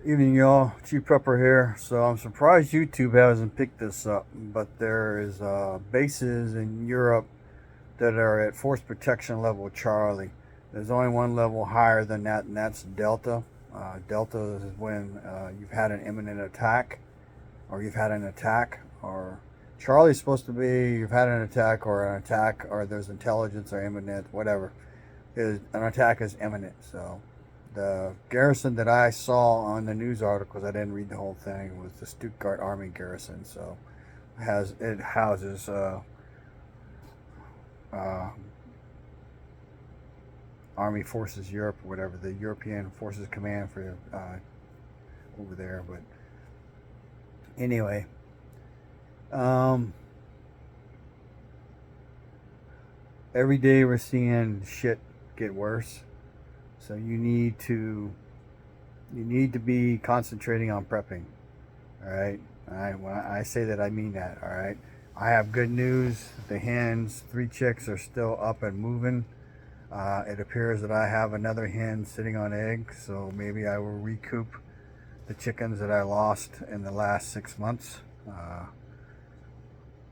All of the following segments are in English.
Evening, y'all. Chief Prepper here. So I'm surprised YouTube hasn't picked this up, but there is bases in Europe that are at force protection level Charlie. There's only one level higher than that, and that's Delta. Delta is when you've had an imminent attack, or you've had an attack, or Charlie's supposed to be you've had an attack, or there's intelligence or imminent, whatever. An attack is imminent. So the garrison that I saw on the news articles, I didn't read the whole thing, was the Stuttgart Army garrison. So it houses uh, Army Forces Europe, or whatever, the European Forces Command for over there. But anyway, um, every day we're seeing shit get worse. So you need to be concentrating on prepping. All right. All right. When I say that, I mean that. All right. I have good news. The hens, 3 chicks, are still up and moving. It appears that I have another hen sitting on eggs, so maybe I will recoup the chickens that I lost in the last 6 months. I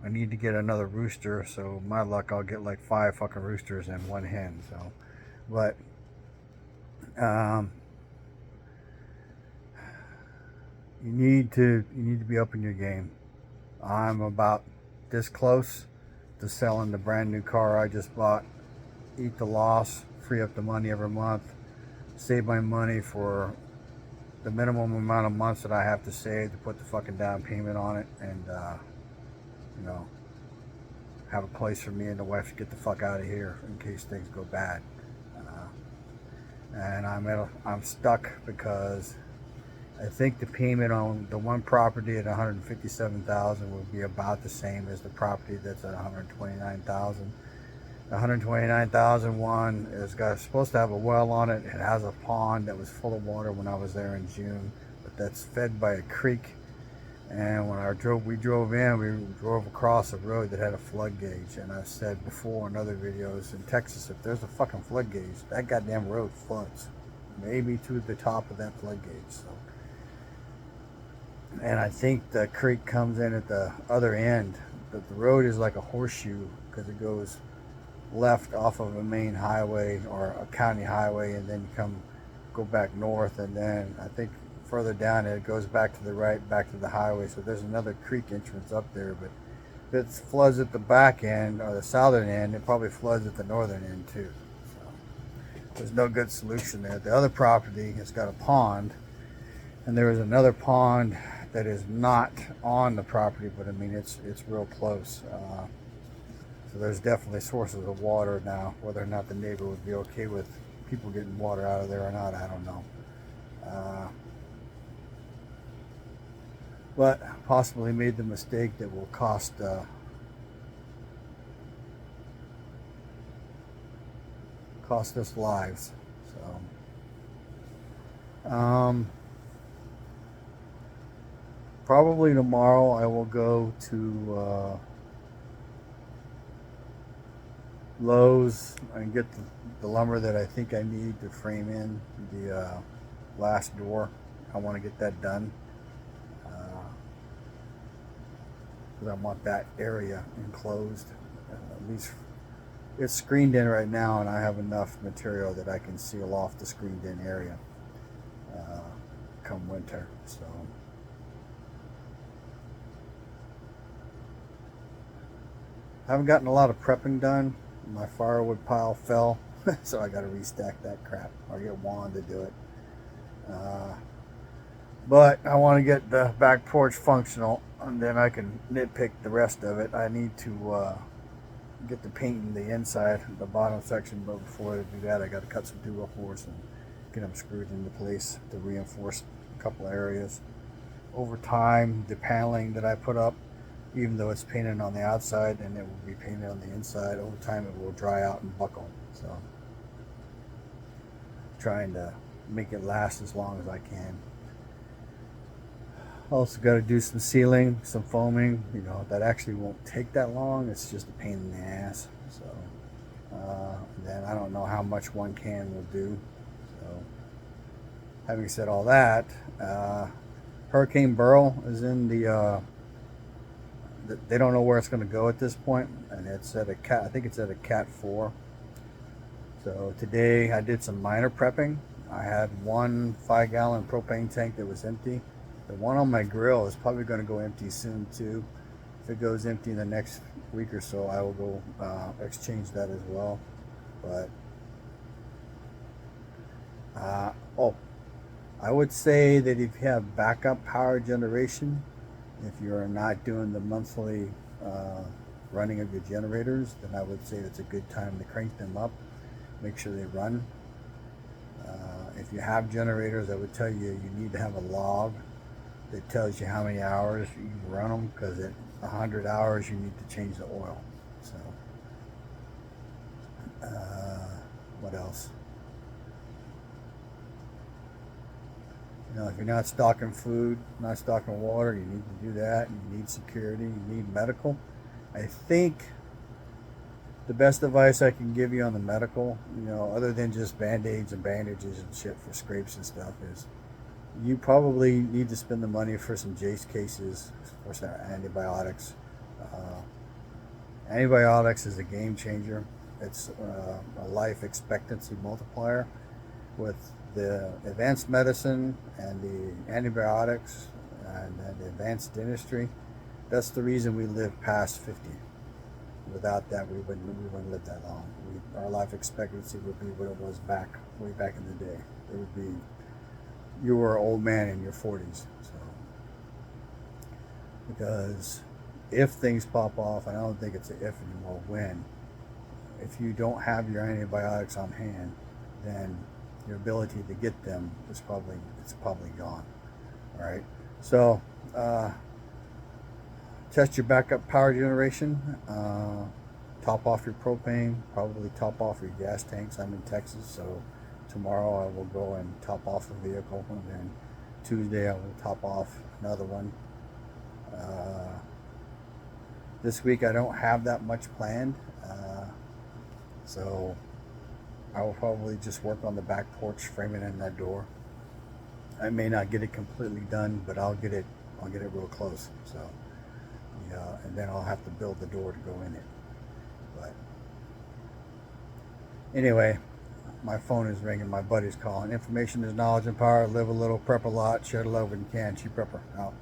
need to get another rooster, so my luck, I'll get like 5 fucking roosters and one hen. So, but um, you need to be up in your game. I'm about this close to selling the brand new car I just bought. Eat the loss, free up the money every month, save my money for the minimum amount of months that I have to save to put the fucking down payment on it, and you know, have a place for me and the wife to get the fuck out of here in case things go bad. And I'm stuck because I think the payment on the one property at 157,000 would be about the same as the property that's at 129,000. The 129,001 is supposed to have a well on it. It has a pond that was full of water when I was there in June, but that's fed by a creek. And when we drove in, we drove across a road that had a flood gauge. And I've said before in other videos, in Texas, if there's a fucking flood gauge, that goddamn road floods, maybe to the top of that flood gauge. So, and I think the creek comes in at the other end. But the road is like a horseshoe because it goes left off of a main highway or a county highway, and then you go back north, and then I think further down it goes back to the right, back to the highway. So there's another creek entrance up there, but if it floods at the back end or the southern end, it probably floods at the northern end too. So there's no good solution there. The other property has got a pond, and there is another pond that is not on the property, but I mean it's real close. So there's definitely sources of water now. Whether or not the neighbor would be okay with people getting water out of there or not, I don't know. But possibly made the mistake that will cost us lives. So probably tomorrow I will go to Lowe's and get the lumber that I think I need to frame in the last door. I want to get that done because I want that area enclosed. At least it's screened in right now, and I have enough material that I can seal off the screened in area come winter. So I haven't gotten a lot of prepping done. My firewood pile fell, so I got to restack that crap or get Juan to do it. But I want to get the back porch functional, and then I can nitpick the rest of it. I need to get the paint in the inside, the bottom section, but before I do that, I got to cut some 204s and get them screwed into place to reinforce a couple areas. Over time, the paneling that I put up, even though it's painted on the outside and it will be painted on the inside, over time it will dry out and buckle. So trying to make it last as long as I can. Also got to do some sealing, some foaming. That actually won't take that long. It's just a pain in the ass. So then I don't know how much one can will do. So having said all that, Hurricane Beryl is in they don't know where it's going to go at this point, and it's at a cat. I think it's at a Cat 4. So today I did some minor prepping. I had one 5-gallon propane tank that was empty. The one on my grill is probably going to go empty soon too. If it goes empty in the next week or so, I will go exchange that as well. But oh, I would say that if you have backup power generation, if you're not doing the monthly running of your generators, then I would say it's a good time to crank them up, make sure they run. If you have generators, I would tell you you need to have a log that tells you how many hours you can run them, because at 100 hours you need to change the oil. So what else? If you're not stocking food, not stocking water, you need to do that. You need security, you need medical. I think the best advice I can give you on the medical, other than just band-aids and bandages and shit for scrapes and stuff, is you probably need to spend the money for some Jace cases, for some antibiotics. Antibiotics is a game changer. It's a life expectancy multiplier. With the advanced medicine and the antibiotics and the advanced dentistry, that's the reason we live past 50. Without that, we wouldn't live that long. Our life expectancy would be what it was way back in the day. It would be, you were an old man in your 40s. So, because if things pop off, and I don't think it's an if anymore, when, if you don't have your antibiotics on hand, then your ability to get them is probably gone. All right. So test your backup power generation. Top off your propane. Probably top off your gas tanks. I'm in Texas, so tomorrow I will go and top off a vehicle, and then Tuesday I will top off another one. This week I don't have that much planned, so I will probably just work on the back porch, framing in that door. I may not get it completely done, but I'll get it real close. So yeah, and then I'll have to build the door to go in it. But anyway, my phone is ringing. My buddy's calling. Information is knowledge and power. Live a little, prep a lot, share the love when you can. Cheap prepper out.